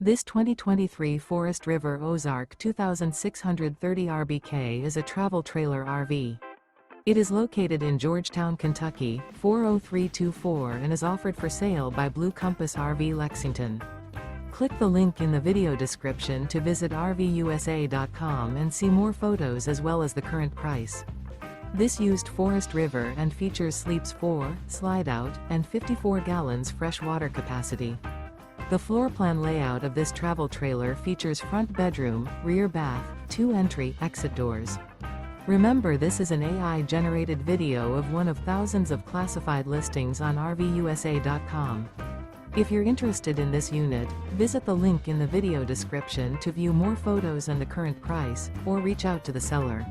This 2023 Forest River Ozark 2630 RBK is a travel trailer RV. It is located in Georgetown, Kentucky, 40324 and is offered for sale by Blue Compass RV Lexington. Click the link in the video description to visit RVUSA.com and see more photos as well as the current price. This used Forest River and features sleeps 4, slide-out, and 54 gallons fresh water capacity. The floor plan layout of this travel trailer features front bedroom, rear bath, 2 entry/exit doors. Remember, this is an AI-generated video of one of thousands of classified listings on RVUSA.com. If you're interested in this unit, visit the link in the video description to view more photos and the current price, or reach out to the seller.